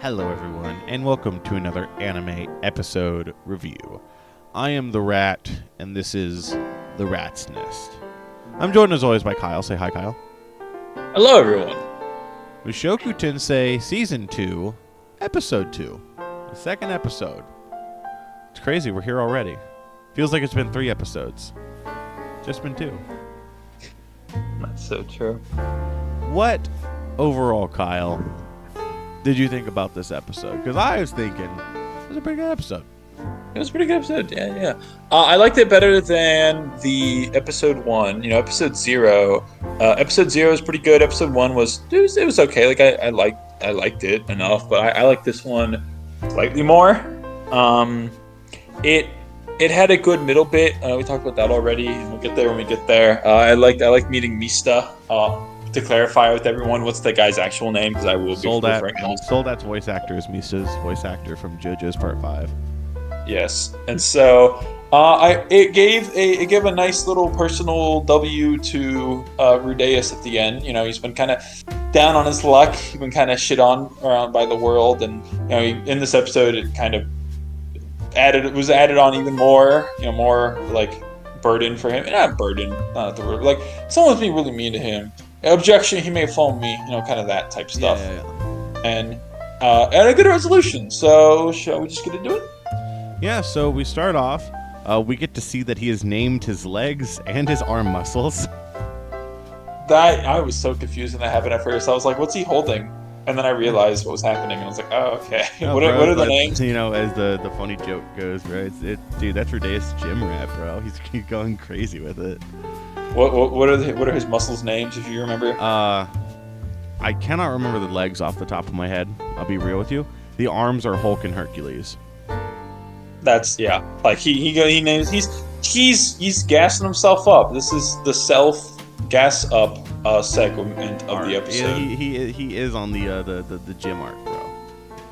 Hello everyone, and welcome to another anime episode review. I am the Rat, and this is The Rat's Nest. I'm joined as always by Kyle. Say hi, Kyle. Hello, everyone. Mushoku Tensei Season 2, Episode 2. The second episode. It's crazy, we're here already. Feels like it's been 3 episodes. Just been 2. That's so true. What, overall, Kyle, did you think about this episode? Because I was thinking it was a pretty good episode. It was a pretty good episode. Yeah. I liked it better than the episode 1. You know, episode 0. Episode 0 is pretty good. Episode 1 was okay. Like I liked it enough, but I like this one slightly more. It had a good middle bit. We talked about that already. We'll get there when we get there. I liked meeting Mista. To clarify with everyone, what's the guy's actual name? Because I will be referring to him. Soldat's voice actor is Mista's voice actor from JoJo's Part 5. Yes, and so it gave a nice little personal W to Rudeus at the end. You know, he's been kind of down on his luck. He's been kind of shit on around by the world, and you know, in this episode, it kind of was added on even more. You know, more like burden for him. Not burden, not the word. Like someone's being really mean to him. Objection, he may phone me, you know, kind of that type stuff. Yeah. And a good resolution. So, shall we just get into it? Yeah, so we start off. We get to see that he has named his legs and his arm muscles. I was so confused when that happened at first. I was like, what's he holding? And then I realized what was happening, and I was like, oh, okay. No, what are the names? You know, as the funny joke goes, right? Dude, that's Rudeus' Gymrat, bro. He's going crazy with it. What are his muscles' names, if you remember? I cannot remember the legs off the top of my head. I'll be real with you. The arms are Hulk and Hercules. That's like he names he's gassing himself up. This is the self gas up segment of the episode. Yeah, he is on the gym arc, bro.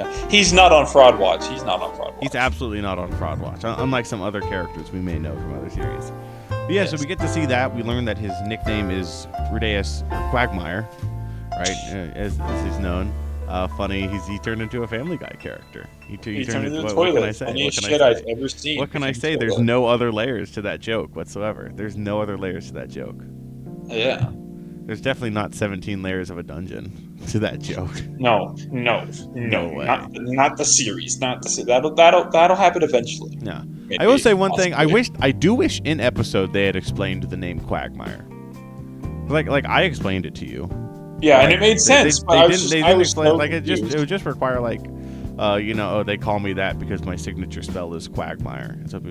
Yeah. He's not on Fraud Watch. He's absolutely not on Fraud Watch, unlike some other characters we may know from other series. But yeah, yes. So we get to see that. We learn that his nickname is Rudeus Quagmire, right? As he's known. Funny, he turned into a Family Guy character. He turned into a toilet. What can I say? Funniest shit I've ever seen. What can I say? There's no other layers to that joke whatsoever. There's no other layers to that joke. Yeah. There's definitely not 17 layers of a dungeon to that joke. No way. Not the series. That'll happen eventually. Yeah. Maybe. I will say one thing. I do wish in episode they had explained the name Quagmire. Like I explained it to you. Yeah, and it made sense. They didn't explain. Like it would just require like, they call me that because my signature spell is Quagmire. So,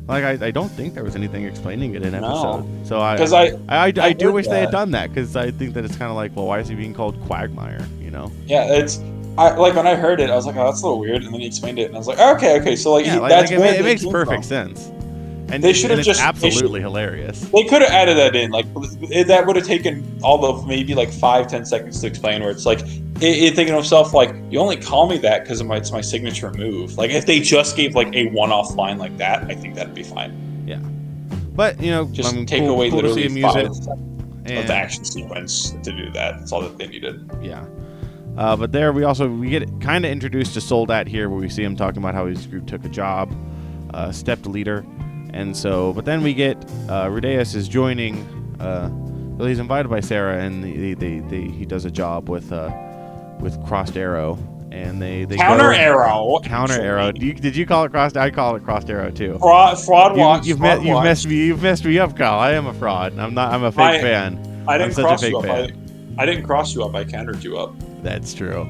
like I don't think there was anything explaining it in episode. No. So I do wish they had done that, because I think that it's kind of like, well, why is he being called Quagmire? You know? Yeah, like when I heard it, I was like, oh, that's a little weird, and then he explained it, and I was like, okay, so like, it makes perfect sense. And they should have just absolutely hilarious. They could have added that in, like that would have taken all of maybe like 5-10 seconds to explain. Where it's like it thinking to himself, like, you only call me that because it's my signature move. Like if they just gave like a one-off line like that, I think that'd be fine. Yeah, but you know, just take away literally 5 seconds of the action sequence to do that. That's all that they needed. Yeah. But there we get kind of introduced to Soldat here, where we see him talking about how his group took a job, stepped leader. And so, but then we get Rudeus is joining. Well, he's invited by Sarah, and he does a job with Crossed Arrow, and they counter arrow. Did you call it Crossed? I call it Crossed Arrow too. Fraud watch. You've messed me up, Kyle. I am a fraud. I'm not. I'm a fake fan. I didn't cross you up. Fan. I didn't cross you up. I countered you up. That's true.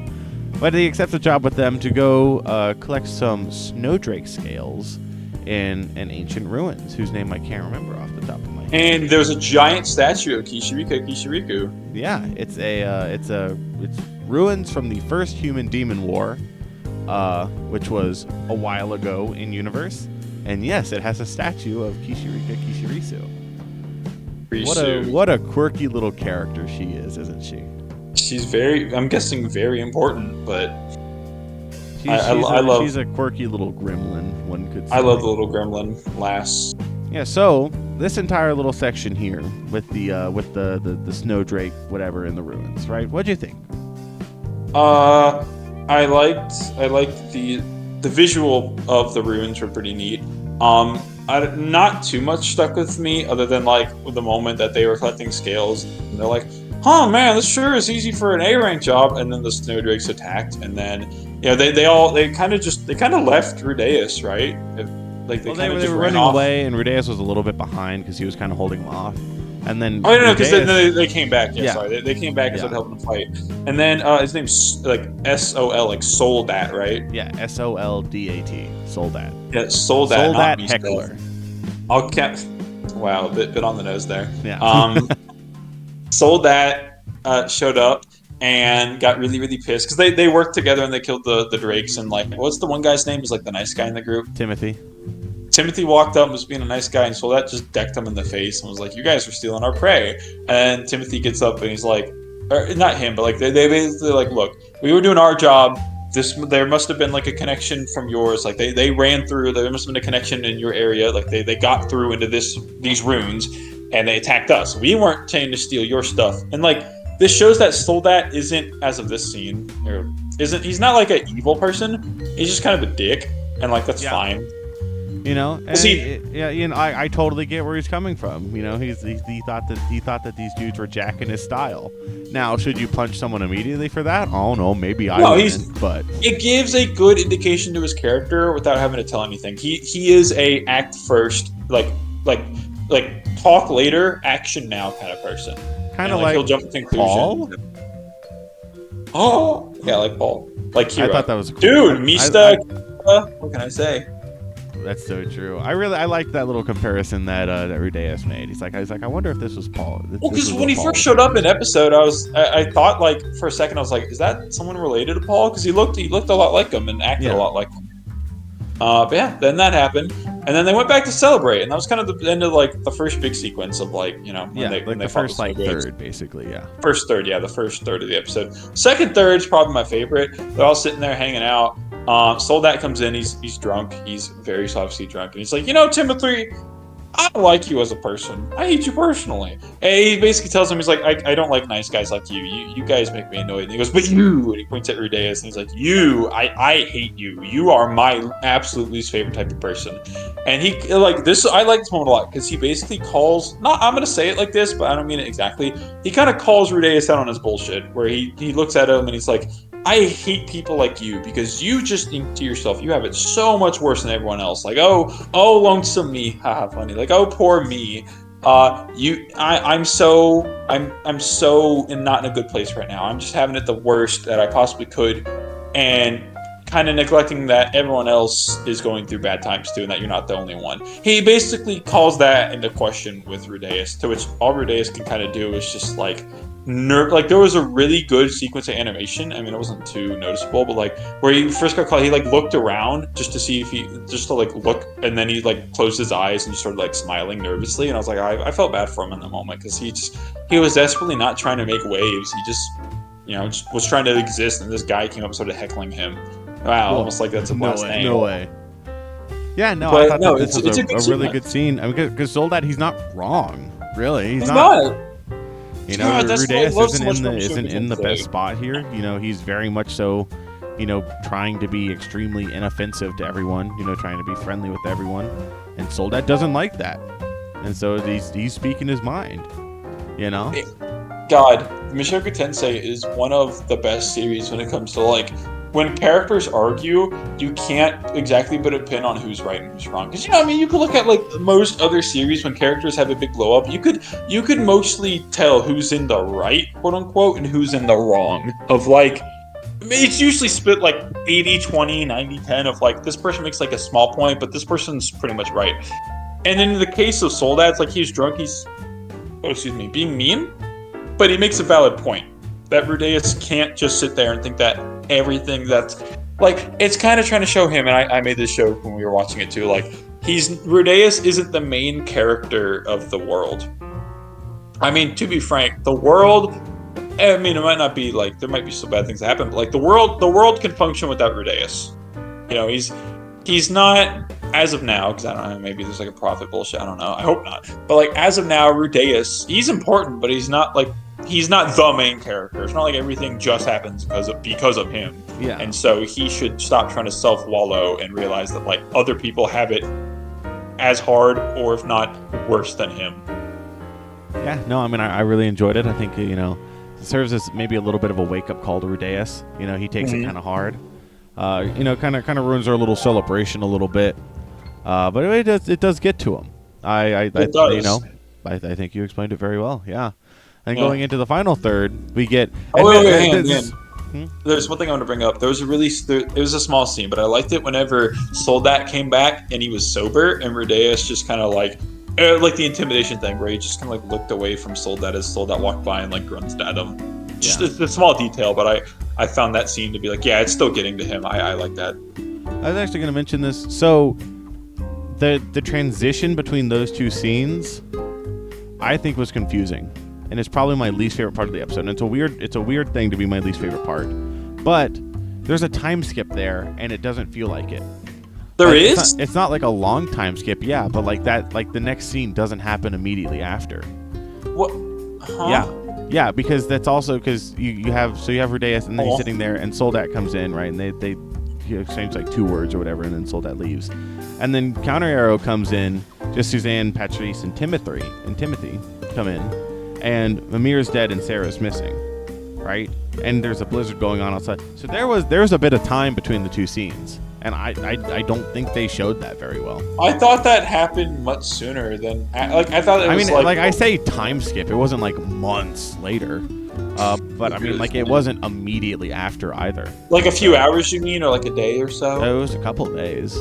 But he accepts a job with them to go collect some snowdrake scales in an ancient ruins, whose name I can't remember off the top of my head. And there's a giant statue of Kishiriku. Yeah, it's ruins from the first Human Demon War, which was a while ago in universe. And yes, it has a statue of Kishirisu. What a quirky little character she is, isn't she? She's I'm guessing very important, but she's a quirky little gremlin, one could say. I love the little gremlin lass. Yeah, so this entire little section here with the snowdrake whatever in the ruins, right? What'd you think? I liked the visual of the runes were pretty neat. Not too much stuck with me, other than like the moment that they were collecting scales, and they're like, "Oh man, this sure is easy for an A rank job." And then the snowdrakes attacked, and then they kind of left Rudeus, right? Like they Well, kind of they just were ran running off. away, and Rudeus was a little bit behind because he was kind of holding him off. And then Oh no, because Rudeus, they came back. Yeah, Yeah. sorry, they came back and Yeah. started helping him fight. And then his name's like Sol, like Soldat, right? yeah, Soldat, Soldat, Yeah, Soldat, not Soldat me. Heckler. I'll cap. Wow, bit on the nose there. Yeah. Soldat showed up and got really really pissed because they worked together and they killed the drakes. And like, what's the one guy's name? He's like the nice guy in the group. Timothy. Timothy walked up and was being a nice guy, and Soldat just decked him in the face and was like, "You guys are stealing our prey." And Timothy gets up and he's like, or not him, but like they basically like, "Look, we were doing our job. There must have been like a connection from yours. Like they ran through. There must have been a connection in your area. Like they got through into these runes, and they attacked us. We weren't trying to steal your stuff." And like this shows that Soldat isn't, as of this scene, or isn't. He's not like an evil person. He's just kind of a dick, and like that's fine. You know, and See- I totally get where he's coming from. You know, he thought that these dudes were jacking his style. Now, should you punch someone immediately for that? Oh no, maybe I wouldn't, but It gives a good indication to his character without having to tell anything. He is a act first, like talk later, action now kind of person. kind And, of like he'll jump to conclusions. Paul. Oh yeah, like Paul, like Hero. I thought that was cool. Dude, I- Mista. What can I say? That's so true. I like that little comparison that Rudeus made. He's like, I wonder if this was Paul. Well, because when he first showed up in episode, I thought like for a second I was like, is that someone related to Paul? Because he looked a lot like him and acted a lot like him. But yeah, then that happened, and then they went back to celebrate, and that was kind of the end of like the first big sequence of like when they the fought first the like Snowdrakes. third, basically, yeah. First third, yeah, the first third of the episode. Second third's probably my favorite. They're all sitting there hanging out. Soldat comes in. He's drunk. He's very obviously drunk, and he's like, Timothy, I don't like you as a person. I hate you personally. And he basically tells him, he's like, I don't like nice guys like you. You guys make me annoyed. And he goes, but you, and he points at Rudeus, and he's like, you, I hate you. You are my absolute least favorite type of person. And he, like, this, I like this moment a lot, because he basically calls, I'm going to say it like this, but I don't mean it exactly. He kind of calls Rudeus out on his bullshit, where he looks at him, and he's like, I hate people like you because you just think to yourself, you have it so much worse than everyone else. Like, oh, lonesome me, haha, funny. Like, oh, poor me. I'm so not in a good place right now. I'm just having it the worst that I possibly could, and kind of neglecting that everyone else is going through bad times too, and that you're not the only one. He basically calls that into question with Rudeus, to which all Rudeus can kind of do is just like. Like there was a really good sequence of animation. I mean, it wasn't too noticeable, but like where he first got caught, he like looked around just to see if just to like look, and then he like closed his eyes and just started like smiling nervously. And I was like, I felt bad for him in the moment because he was desperately not trying to make waves. He just was trying to exist, and this guy came up and started heckling him. Wow, almost like that's a blast name. No way. Yeah, no, But I thought no, that this was it's a really good scene. I mean, because Soldat, he's not wrong, really. He's not. You know, God, that's why I Rudeus love so much about isn't in the Mushoku best Tensei. spot here. You know, he's very much so, trying to be extremely inoffensive to everyone. Trying to be friendly with everyone, and Soldat doesn't like that, and so he's speaking his mind. God, Mushoku Tensei is one of the best series when it comes to like when characters argue, you can't exactly put a pin on who's right and who's wrong. Because you could look at like most other series when characters have a big blow up, you could mostly tell who's in the right, quote unquote, and who's in the wrong. Of like, it's usually split like 80-20, 90-10 of like this person makes like a small point, but this person's pretty much right. And in the case of Soldat, it's like he's drunk, being mean, but he makes a valid point. That Rudeus can't just sit there and think that everything that's like, it's kind of trying to show him, and I made this joke when we were watching it too, like Rudeus isn't the main character of the world. I mean, to be frank, the world, I mean, it might not be like, there might be some bad things that happen, but like the world can function without Rudeus. He's not, as of now, because I don't know, maybe there's like a profit bullshit, I don't know, I hope not. But like, as of now, Rudeus, he's important, but he's not the main character. It's not like everything just happens because of him. Yeah. And so he should stop trying to self-wallow and realize that like other people have it as hard, or if not worse than him. Yeah, no, I mean, I really enjoyed it. I think, it serves as maybe a little bit of a wake-up call to Rudeus. He takes it kind of hard. Kind of ruins our little celebration a little bit. But it does get to him. I think you explained it very well. Yeah. And going into the final third, we get. Hang on. There's one thing I want to bring up. It was a small scene, but I liked it whenever Soldat came back and he was sober, and Rudeus just kind of like the intimidation thing, where he just kind of like looked away from Soldat as Soldat walked by and like grunted at him. Just a small detail, but I found that scene to be like, yeah, it's still getting to him. I like that. I was actually going to mention this. So the transition between those two scenes, I think, was confusing, and it's probably my least favorite part of the episode. And it's a weird thing to be my least favorite part, but there's a time skip there, and it doesn't feel like it. There is? It's not like a long time skip, yeah, but like that, like the next scene doesn't happen immediately after. What? Huh? Yeah, because that's also because you have Rudeus, and then he's sitting there, and Soldat comes in, right, and they exchange like 2 words or whatever, and then Soldat leaves, and then Counter Arrow comes in, just Suzanne, Patrice, and Timothy come in, and Mimir's dead and Sarah's missing, right, and there's a blizzard going on outside, so there was a bit of time between the 2 scenes. And I don't think they showed that very well. I thought that happened much sooner than I thought. It was like I say time skip. It wasn't like months later, but I mean like it wasn't immediately after either. Like a few hours, you mean, or like a day or so? It was a couple of days.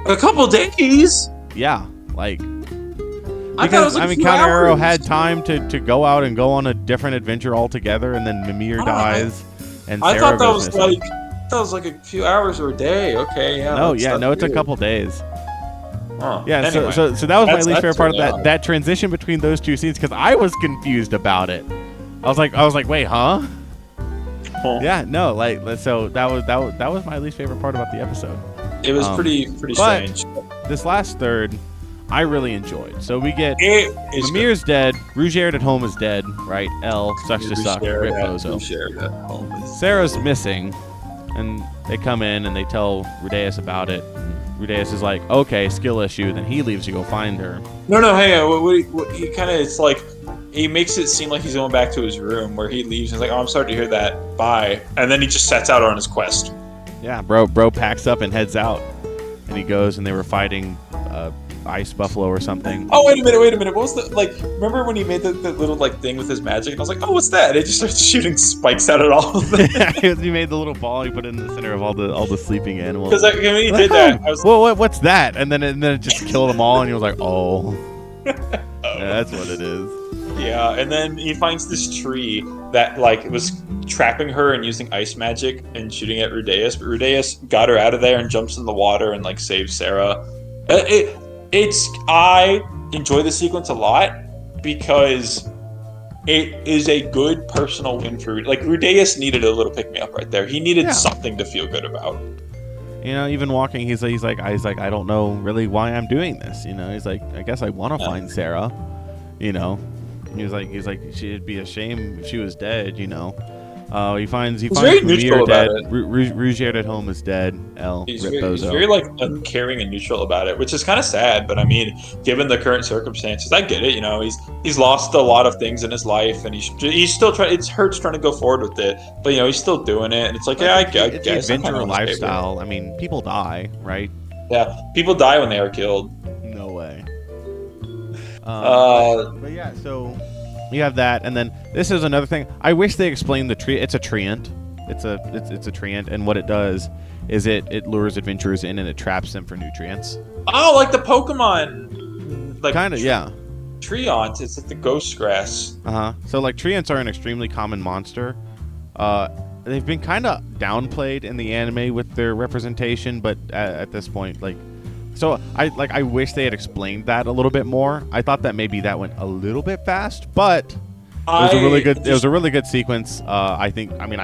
A couple days? Yeah, like. I thought it was like Counter Arrow had time to go out and go on a different adventure altogether, and then Mimir dies, and Sarah I thought that was missing. That was like a few hours or a day. Okay, yeah. It's a couple days. Huh. Yeah, anyway, so that was my least favorite part of that transition between those 2 scenes, because I was confused about it. I was like, wait, huh? Yeah, no, like, so that was my least favorite part about the episode. It was pretty strange. This last third, I really enjoyed. So we get Mimir's dead, Rougerd at home is dead, right? L sucks to suck, rip bozo. Sarah's missing. And they come in and they tell Rudeus about it. And Rudeus is like, okay, skill issue. Then he leaves to go find her. No, hang on. He kind of, it's like, he makes it seem like he's going back to his room, where he leaves. And he's like, oh, I'm sorry to hear that. Bye. And then he just sets out on his quest. Yeah, bro packs up and heads out. And he goes, and they were fighting ice buffalo or something. Oh, wait a minute. What was the, like, remember when he made the little, like, thing with his magic? And I was like, oh, what's that? It just starts shooting spikes out at all of them. He made the little ball he put in the center of all the sleeping animals. Because when he did that, I was well, what's that? And then it just killed them all, and he was like, oh. Yeah, that's what it is. Yeah, and then he finds this tree that, like, was trapping her and using ice magic and shooting at Rudeus, but Rudeus got her out of there and jumps in the water and, like, saves Sarah. I enjoy the sequence a lot because it is a good personal win for, like, Rudeus needed a little pick me up right there. He needed something to feel good about. Even walking, he's like, I don't know really why I'm doing this. He's like, I guess I want to find Sarah. He's like, it'd be a shame if she was dead. He finds Mimir dead. Rougerd at home is dead. He's very like uncaring and neutral about it, which is kind of sad. But I mean, given the current circumstances, I get it. He's lost a lot of things in his life, and he's still trying. It hurts trying to go forward with it, but he's still doing it. And it's like, I guess it's the adventure lifestyle. I mean, people die, right? Yeah, people die when they are killed. No way. But yeah, so. You have that, and then this is another thing. I wish they explained the tree. It's a treant. It's a treant, and what it does is it lures adventurers in and it traps them for nutrients. Oh, like the Pokemon, like kind of, yeah. Treant. It's like the ghost grass. So like treants are an extremely common monster. They've been kind of downplayed in the anime with their representation, but at this point, like. So I wish they had explained that a little bit more. I thought that maybe that went a little bit fast, but it was a really good sequence. I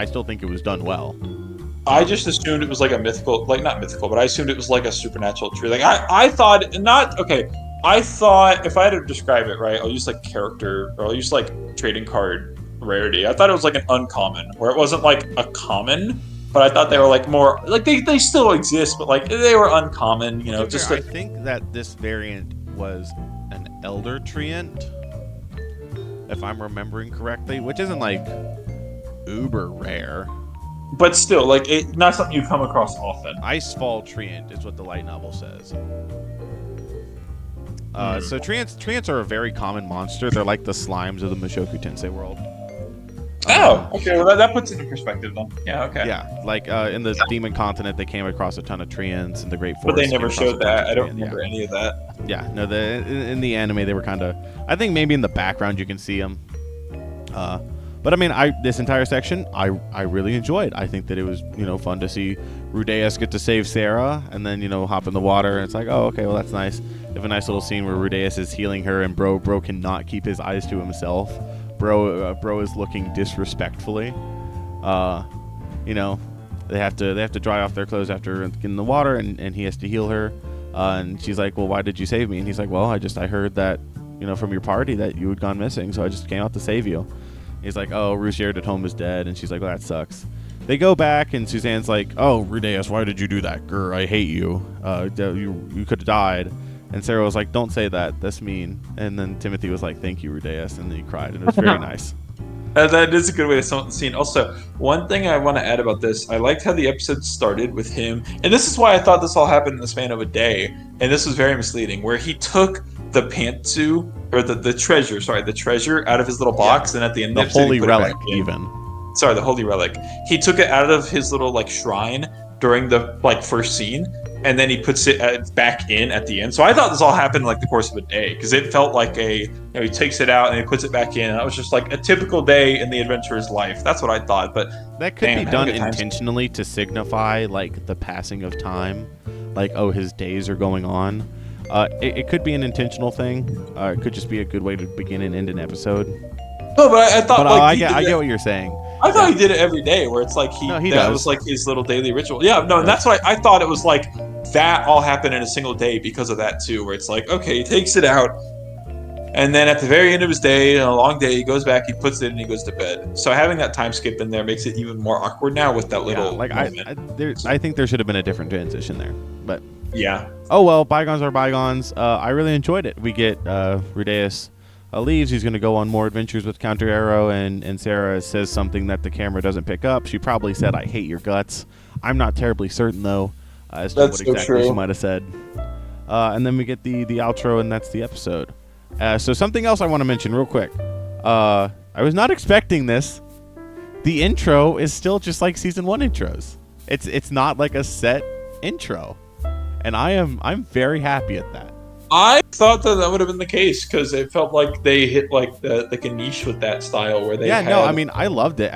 still think it was done well. I just assumed it was like a mythical, like not mythical, but I assumed it was like a supernatural tree. Like I thought not okay. I thought if I had to describe it right, I'll use like character or I'll use like trading card rarity. I thought it was like an uncommon, where it wasn't like a common, but I thought they were like more like they still exist, but like they were uncommon, you know. Just I think that this variant was an elder treant, if I'm remembering correctly, which isn't like uber rare. but still, like not something you come across often. Icefall treant is what the light novel says. So treants are a very common monster. They're like the slimes of the Mushoku Tensei world. Oh, okay. Well, that puts it in perspective then. Yeah, okay. Yeah, like in the Demon Continent, they came across a ton of treants, in the Great Forest. But they never showed that. I don't remember any of that. Yeah, no. In the anime, they were kind of. I think maybe in the background you can see them. But I mean, this entire section, I really enjoyed. I think that it was fun to see Rudeus get to save Sarah, and then hop in the water, and it's like, oh, okay, well that's nice. They have a nice little scene where Rudeus is healing her, and bro cannot keep his eyes to himself. Bro is looking disrespectfully. They have to dry off their clothes after getting in the water, and he has to heal her. And she's like, well, why did you save me? And he's like, well, I heard that from your party that you had gone missing, so I just came out to save you. He's like, oh, Rusierd at home is dead, and she's like, well, that sucks. They go back, and Suzanne's like, oh, Rudeus, why did you do that? Grr, I hate you. You could have died. And Sarah was like, don't say that. That's mean. And then Timothy was like, thank you, Rudeus. And then he cried, and it was very nice. That is a good way to sum up the scene. Also, one thing I want to add about this, I liked how the episode started with him, and this is why I thought this all happened in the span of a day, and this was very misleading, where he took the pantsu, or the treasure out of his little box, and at the end the holy relic, even. Sorry, the holy relic. He took it out of his little shrine during the first scene, and then he puts it back in at the end. So I thought this all happened in the course of a day, because it felt like he takes it out and he puts it back in, and that was just like a typical day in the adventurer's life. That's what I thought. But that could be done intentionally to signify the passing of time, his days are going on. It could be an intentional thing. It could just be a good way to begin and end an episode. No, but I thought I get what you're saying. I thought he did it every day, where it's that was his little daily ritual. Yeah, no, and that's why I thought it was that all happened in a single day because of that too, where it's okay, he takes it out, and then at the very end of his day, a long day, he goes back, he puts it in, and he goes to bed. So having that time skip in there makes it even more awkward now with that little I think there should have been a different transition there, but yeah. Oh well, bygones are bygones. I really enjoyed it. We get Rudeus leaves. He's going to go on more adventures with Counter Arrow, and Sarah says something that the camera doesn't pick up. She probably said, I hate your guts. I'm not terribly certain, though, as to what exactly she might have said. And then we get the outro, and that's the episode. So something else I want to mention real quick. I was not expecting this. The intro is still just like Season 1 intros. It's not like a set intro. And I'm very happy at that. I thought that would have been the case, because it felt like they hit the niche with that style where they I mean, I loved it.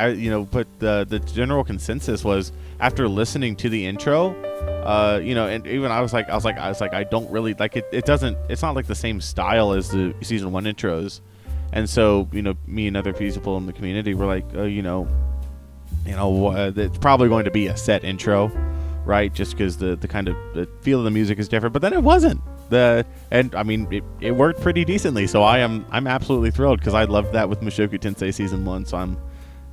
But the general consensus was, after listening to the intro, and even I was like I don't really like it. It's not like the same style as the Season 1 intros. And so, me and other people in the community were like, it's probably going to be a set intro, right? Just because the kind of the feel of the music is different. But then it wasn't. And I mean, it worked pretty decently. So I'm absolutely thrilled, because I loved that with Mushoku Tensei Season 1. So I'm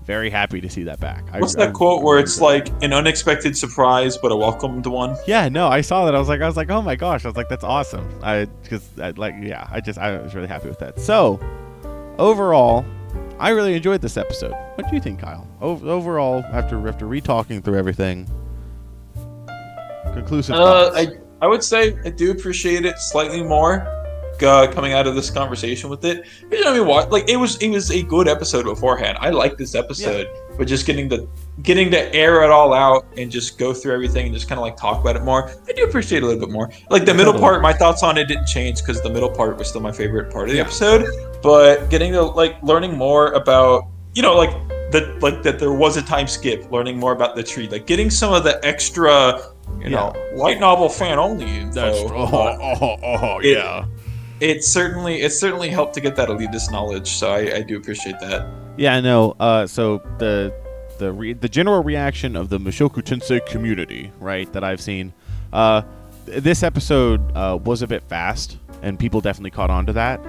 very happy to see that back. What's that quote where it's like an unexpected surprise but a welcomed one? Yeah, no, I saw that. I was like, oh my gosh. I was like, that's awesome. I was really happy with that. So overall, I really enjoyed this episode. What do you think, Kyle? Overall, after re-talking through everything, conclusive thoughts. I would say I do appreciate it slightly more coming out of this conversation with it. It was a good episode beforehand. I like this episode, but just getting to air it all out and just go through everything and just kind of talk about it more, I do appreciate it a little bit more. The middle part, my thoughts on it didn't change, because the middle part was still my favorite part of the episode. But getting to learning more about that there was a time skip, learning more about the tree, getting some of the extra light novel fan only info. It certainly helped to get that elitist knowledge, so I do appreciate that. Yeah, I know. So the general reaction of the Mushoku Tensei community, right, that I've seen, this episode was a bit fast, and people definitely caught on to that,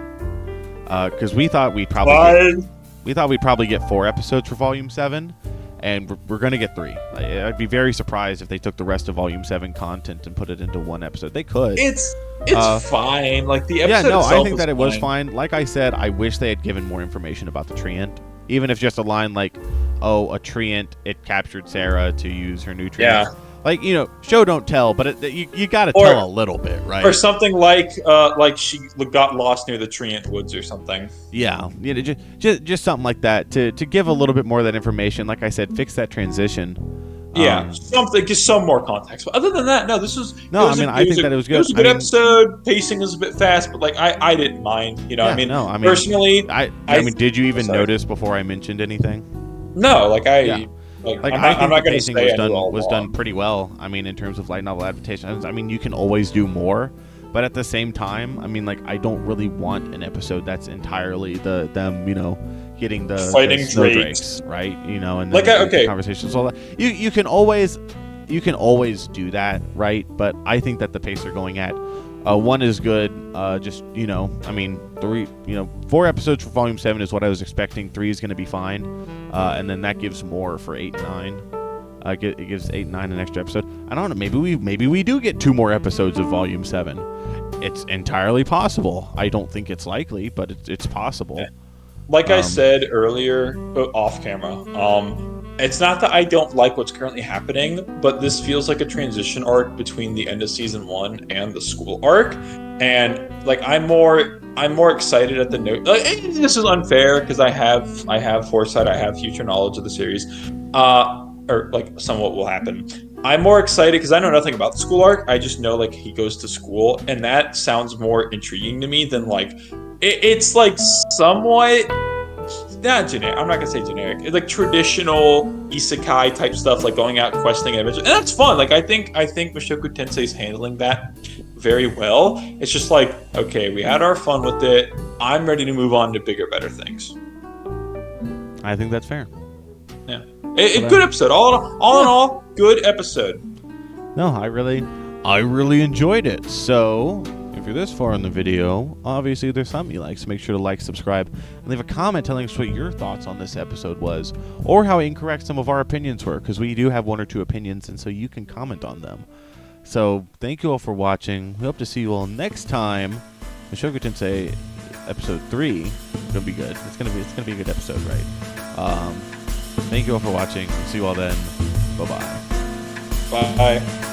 because we thought we'd probably get 4 episodes for Volume 7. and we're going to get 3. I'd be very surprised if they took the rest of Volume 7 content and put it into one episode. They could. It's fine. Like the episode yeah, no, itself I think that it fine. was fine. Like I said, I wish they had given more information about the treant. Even if just a line like, "Oh, a treant, it captured Sarah to use her nutrients." Yeah. Like, show don't tell, but you got to tell a little bit, right? Or something like she got lost near the Treant Woods or something. Yeah, just something like that to give a little bit more of that information. Like I said, fix that transition. Yeah, something, just some more context. But other than that, no, this was. No, I think that it was good. It was a good episode. Pacing was a bit fast, but like I didn't mind. Personally, did you even notice before I mentioned anything? No, I think the pacing was done done pretty well. I mean, in terms of light novel adaptations, I mean, you can always do more, but at the same time, I mean, like, I don't really want an episode that's entirely them, getting the fighting snow drakes, right? And like the conversations. So you can always do that, right? But I think that the pace they're going at, 1 is good. 3, 4 episodes for Volume 7 is what I was expecting. 3 is going to be fine, and then that gives more for 8 and 9. It gives 8 and 9 an extra episode. I don't know. Maybe we do get 2 more episodes of Volume 7. It's entirely possible. I don't think it's likely, but it's possible. Yeah. Like I said earlier, off camera, it's not that I don't like what's currently happening, but this feels like a transition arc between the end of season 1 and the school arc, and like I'm more excited at the note. Like, this is unfair because I have foresight, I have future knowledge of the series, or like somewhat will happen. I'm more excited because I know nothing about the school arc. I just know like he goes to school, and that sounds more intriguing to me than like. It's like somewhat not generic. I'm not gonna say generic. It's like traditional isekai type stuff, like going out questing and adventure, and that's fun. Like I think Mushoku Tensei is handling that very well. It's just like, okay, we had our fun with it. I'm ready to move on to bigger, better things. I think that's fair. Yeah, good episode. All in all, good episode. No, I really enjoyed it. So. If you're this far in the video, obviously there's something you like, so make sure to like, subscribe, and leave a comment telling us what your thoughts on this episode was, or how incorrect some of our opinions were, because we do have 1 or 2 opinions, and so you can comment on them. So thank you all for watching. We hope to see you all next time. Mushoku Tensei episode 3 is gonna be good. It's gonna be a good episode, right? Thank you all for watching. See you all then. Bye-bye. Bye.